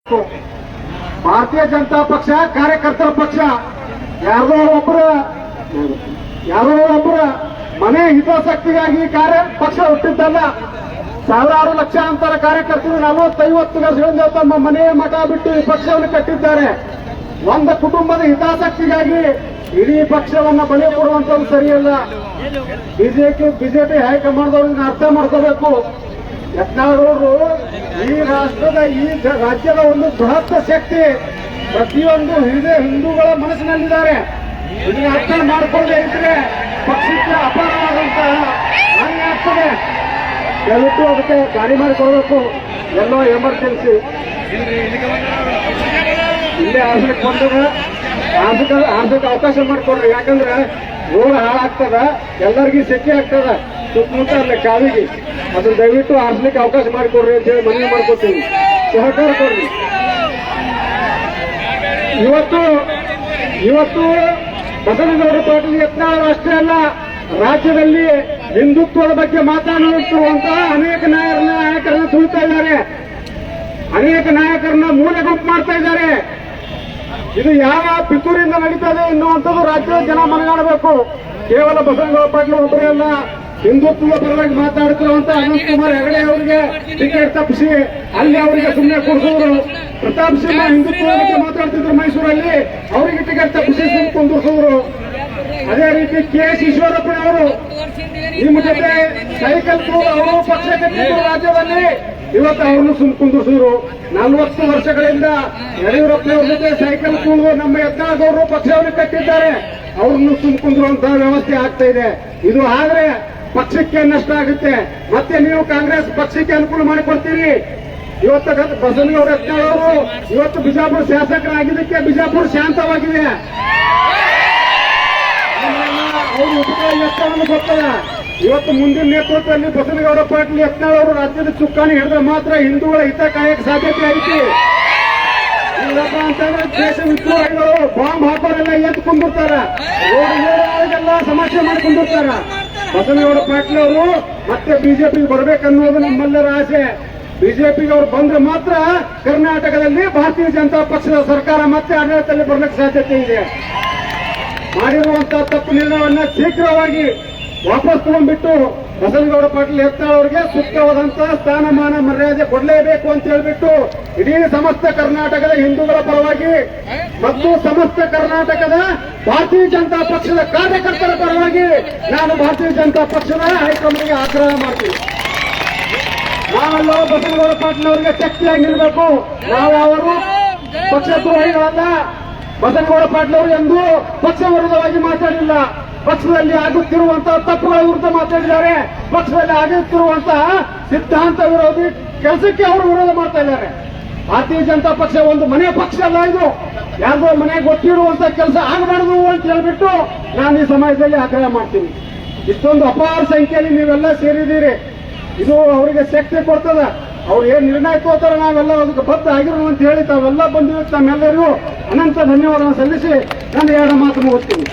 ಭಾರತೀಯ ಜನತಾ ಪಕ್ಷ ಕಾರ್ಯಕರ್ತರ ಪಕ್ಷ. ಯಾರೋ ಒಬ್ಬರ ಮನೆ ಹಿತಾಸಕ್ತಿಗಾಗಿ ಪಕ್ಷ ಹುಟ್ಟಿದ್ದಲ್ಲ. ಸಾವಿರಾರು ಲಕ್ಷಾಂತರ ಕಾರ್ಯಕರ್ತರು 40-50 ವರ್ಷಗಳಿಂದ ತಮ್ಮ ಮನೆ ಮಠ ಬಿಟ್ಟು ಈ ಪಕ್ಷವನ್ನು ಕಟ್ಟಿದ್ದಾರೆ. ಒಂದು ಕುಟುಂಬದ ಹಿತಾಸಕ್ತಿಗಾಗಿ ಇಡೀ ಪಕ್ಷವನ್ನ ಬಲಿ ಕೊಡುವಂತದ್ದು ಸರಿಯಲ್ಲ. ಬಿಜೆಪಿ ಹೈಕಮಾಂಡ್ ಅರ್ಥ ಮಾಡ್ಕೋಬೇಕು. ಯತ್ನಾಳವರು ಈ ರಾಜ್ಯದ ಒಂದು ಬೃಹತ್ ಶಕ್ತಿ, ಪ್ರತಿಯೊಂದು ಹಿಂದೂಗಳ ಮನಸ್ಸಿನಲ್ಲಿದ್ದಾರೆ. ಇದನ್ನ ಅರ್ಥ ಮಾಡಿಕೊಳ್ಳದೆ ಇದ್ರೆ ಪಕ್ಷಕ್ಕೆ ಅಪಾರವಾದಂತಹ ಹಾನಿ ಆಗ್ತದೆ. ದಯವಿಟ್ಟು ಅದಕ್ಕೆ ಗಾಡಿ ಮಾಡಿಕೊಡ್ಬೇಕು. ಎಲ್ಲೋ ಎಮರ್ಜೆನ್ಸಿ ಇಲ್ಲೇ ಆರ್ಸಕ್ಕೆ ಬಂದಾಗ ಆರ್ಸಕ್ಕೆ ಅವಕಾಶ ಮಾಡಿಕೊಡ್ರಿ. ಯಾಕಂದ್ರೆ ರೋಡ್ ಹಾಳಾಗ್ತದ, ಎಲ್ಲರಿಗೂ ಸೆಕೆ ಆಗ್ತದ ಸುತ್ತಮುತ್ತ ಅಲ್ಲೇ ಕಾವಿಗೆ. ಅದನ್ನ ದಯವಿಟ್ಟು ಆರ್ಸಲಿಕ್ಕೆ ಅವಕಾಶ ಮಾಡಿಕೊಡ್ರಿ ಅಂತ ಹೇಳಿ ಮನವಿ ಮಾಡ್ಕೊತೀವಿ. ಸಹಕಾರ ಕೊಡ್ರಿ. ಇವತ್ತು ಬಸವನಗೌಡ ಪಾಟೀಲ್ ಯತ್ನಾಳ್ ಅಷ್ಟೇ ಅಲ್ಲ, ರಾಜ್ಯದಲ್ಲಿ ಹಿಂದುತ್ವದ ಬಗ್ಗೆ ಮಾತನಾಡುತ್ತಿರುವಂತಹ ಅನೇಕ ನಾಯಕರನ್ನ ತುಳಿತಾ ಇದ್ದಾರೆ. ಅನೇಕ ನಾಯಕರನ್ನ ಮೂಲೆ ಗುಂಪು ಮಾಡ್ತಾ ಇದ್ದಾರೆ. ಇದು ಯಾವ ಪಿತೂರಿಂದ ನಡೀತದೆ ಎನ್ನುವಂಥದ್ದು ರಾಜ್ಯದ ಜನ ಮನಗಾಣಬೇಕು. ಕೇವಲ ಬಸವನಗೌಡ ಪಾಟೀಲ್ ಒಬ್ಬರೇ ಅಲ್ಲ, ಹಿಂದುತ್ವದ ಪರವಾಗಿ ಮಾತಾಡುತ್ತಿರುವಂತ ಅನಂತ್ ಕುಮಾರ್ ಹೆಗಡೆ ಅವರಿಗೆ ಟಿಕೆಟ್ ತಪ್ಪಿಸಿ ಅಲ್ಲಿ ಅವರಿಗೆ ಸುಮ್ಮನೆ ಕೊಡಿಸೋರು. ಪ್ರತಾಪ್ ಸಿಂಹ ಹಿಂದುತ್ವದ ಬಗ್ಗೆ ಮಾತಾಡ್ತಿದ್ರು ಮೈಸೂರಲ್ಲಿ, ಅವರಿಗೆ ಟಿಕೆಟ್ ತಪ್ಪಿಸಿ ಸುಮ್ಮನೆ ಕುಂದಿರಿಸೋರು. ಅದೇ ರೀತಿ ಕೆ.ಎಸ್. ಈಶ್ವರಪ್ಪನವರು ನಿಮ್ಮ ಜೊತೆ ಸೈಕಲ್ ಅವರು ಪಕ್ಷ ಕಟ್ಟಿದ್ರು ರಾಜ್ಯದಲ್ಲಿ, ಇವತ್ತು ಅವ್ರನ್ನು ಸುಮ್ ಕುಂದಿರಿಸಿದ್ರು. 40 ವರ್ಷಗಳಿಂದ ಯಡಿಯೂರಪ್ಪನವ್ರ ಜೊತೆ ಸೈಕಲ್ ಕೂಡು ನಮ್ಮ ಯತ್ನಾಳ್ ಪಕ್ಷವನ್ನು ಕಟ್ಟಿದ್ದಾರೆ. ಅವ್ರನ್ನು ಸುಮ್ ಕುಂದಿರುವಂತಹ ವ್ಯವಸ್ಥೆ ಆಗ್ತಾ ಇದೆ. ಇದು ಆದ್ರೆ ಪಕ್ಷಕ್ಕೆ ನಷ್ಟ ಆಗುತ್ತೆ. ಮತ್ತೆ ನೀವು ಕಾಂಗ್ರೆಸ್ ಪಕ್ಷಕ್ಕೆ ಅನುಕೂಲ ಮಾಡಿಕೊಡ್ತೀರಿ. ಇವತ್ತು ಬಸವನಗೌಡ ಯತ್ನಾಳ್ ಅವರು ಇವತ್ತು ಬಿಜಾಪುರ ಶಾಸಕರಾಗಿದ್ದಕ್ಕೆ ಬಿಜಾಪುರ ಶಾಂತವಾಗಿದೆ. ಅವರು ಉಪಕಾರವನ್ನು ಗೊತ್ತದ. ಇವತ್ತು ಮುಂದಿನ ನೇತೃತ್ವದಲ್ಲಿ ಬಸವನಗೌಡ ಪಾಟೀಲ್ ಯತ್ನಾಳ್ ಅವರು ರಾಜ್ಯದ ಚುಕ್ಕಾಣಿ ಹಿಡಿದ್ರೆ ಮಾತ್ರ ಹಿಂದೂಗಳ ಹಿತ ಕಾಯಕ್ಕೆ ಸಾಧ್ಯತೆ ಐತಿ. ಇಲ್ಲಪ್ಪ ಅಂತಂದ್ರೆ ದೇಶ ವಿದ್ರೋಹಿಗಳು ಬಾಂಬ್ ಹಾಕೋರೆಲ್ಲ ಎದ್ದು ಕುಂದಿರ್ತಾರ, ರೋಡ್ಗೆಲ್ಲ ಸಮಸ್ಯೆ ಮಾಡಿಕೊಂಡಿರ್ತಾರ. ಬಸವನಗೌಡ ಪಾಟೀಲ್ ಅವರು ಮತ್ತೆ ಬಿಜೆಪಿಗೆ ಬರ್ಬೇಕನ್ನೋದು ನಮ್ಮೆಲ್ಲರ ಆಸೆ. ಬಿಜೆಪಿಗೆ ಅವ್ರು ಬಂದ್ರೆ ಮಾತ್ರ ಕರ್ನಾಟಕದಲ್ಲಿ ಭಾರತೀಯ ಜನತಾ ಪಕ್ಷದ ಸರ್ಕಾರ ಮತ್ತೆ ಆಡಳಿತದಲ್ಲಿ ಬರ್ಲಿಕ್ಕೆ ಸಾಧ್ಯತೆ ಇದೆ. ಮಾಡಿರುವಂತಹ ತಪ್ಪು ನಿರ್ಣಯವನ್ನ ಶೀಘ್ರವಾಗಿ ವಾಪಸ್ ತಗೊಂಡ್ಬಿಟ್ಟು ಬಸವನಗೌಡ ಪಾಟೀಲ್ ಯತ್ನಾಳ್ ಅವರಿಗೆ ಸೂಕ್ತವಾದಂತಹ ಸ್ಥಾನಮಾನ ಮರ್ಯಾದೆ ಕೊಡಲೇಬೇಕು ಅಂತ ಹೇಳ್ಬಿಟ್ಟು ಇಡೀ ಸಮಸ್ತ ಕರ್ನಾಟಕದ ಹಿಂದೂಗಳ ಪರವಾಗಿ ಮತ್ತು ಸಮಸ್ತ ಕರ್ನಾಟಕದ ಭಾರತೀಯ ಜನತಾ ಪಕ್ಷದ ಕಾರ್ಯಕರ್ತರ ಪರವಾಗಿ ನಾನು ಭಾರತೀಯ ಜನತಾ ಪಕ್ಷದ ಹೈಕಮಾಂಡ್ಗೆ ಆಗ್ರಹ ಮಾಡ್ತೀನಿ. ನಾವೆಲ್ಲರೂ ಬಸವನಗೌಡ ಪಾಟೀಲ್ ಅವರಿಗೆ ಶಕ್ತಿಯಾಗಿ ನಿಲ್ಲಬೇಕು. ನಾವು ಅವರು ಪಕ್ಷದ್ರೋಹಿಗಳಲ್ಲ. ಬಸವನಗೌಡ ಪಾಟೀಲ್ ಅವರು ಎಂದು ಪಕ್ಷ ವಿರುದ್ಧವಾಗಿ ಮಾತಾಡಿಲ್ಲ. ಪಕ್ಷದಲ್ಲಿ ಆಗುತ್ತಿರುವಂತಹ ತಪ್ಪುಗಳ ವಿರುದ್ಧ ಮಾತಾಡಿದ್ದಾರೆ. ಪಕ್ಷದಲ್ಲಿ ಆಗುತ್ತಿರುವಂತಹ ಸಿದ್ಧಾಂತ ವಿರೋಧಿ ಕೆಲಸಕ್ಕೆ ಅವರು ವಿರೋಧ ಮಾಡ್ತಾ ಇದ್ದಾರೆ. ಭಾರತೀಯ ಜನತಾ ಪಕ್ಷ ಒಂದು ಮನೆ ಪಕ್ಷ ಅಲ್ಲ, ಇದು ಯಾರ್ದೋ ಮನೆಗೆ ಗೊತ್ತಿರುವಂತಹ ಕೆಲಸ ಆಗಬಾರದು ಅಂತ ಹೇಳ್ಬಿಟ್ಟು ನಾನು ಈ ಸಮಯದಲ್ಲಿ ಆಗ್ರಹ ಮಾಡ್ತೀನಿ. ಇಷ್ಟೊಂದು ಅಪಾರ ಸಂಖ್ಯೆಯಲ್ಲಿ ನೀವೆಲ್ಲ ಸೇರಿದ್ದೀರಿ. ಇದು ಅವರಿಗೆ ಶಕ್ತಿ ಕೊಡ್ತದ. ಅವ್ರು ಏನ್ ನಿರ್ಣಯ ತಗೋತಾರ ನಾವೆಲ್ಲ ಅದಕ್ಕೆ ಬದ್ಧ ಆಗಿರೋಣ ಅಂತ ಹೇಳಿ ತಾವೆಲ್ಲ ಬಂದಿದ್ದು ತಮ್ಮೆಲ್ಲರಿಗೂ ಅನಂತ ಧನ್ಯವಾದವನ್ನು ಸಲ್ಲಿಸಿ ನನ್ನ ಎರಡು ಮಾತು ಮುಗಿಸ್ತೀನಿ.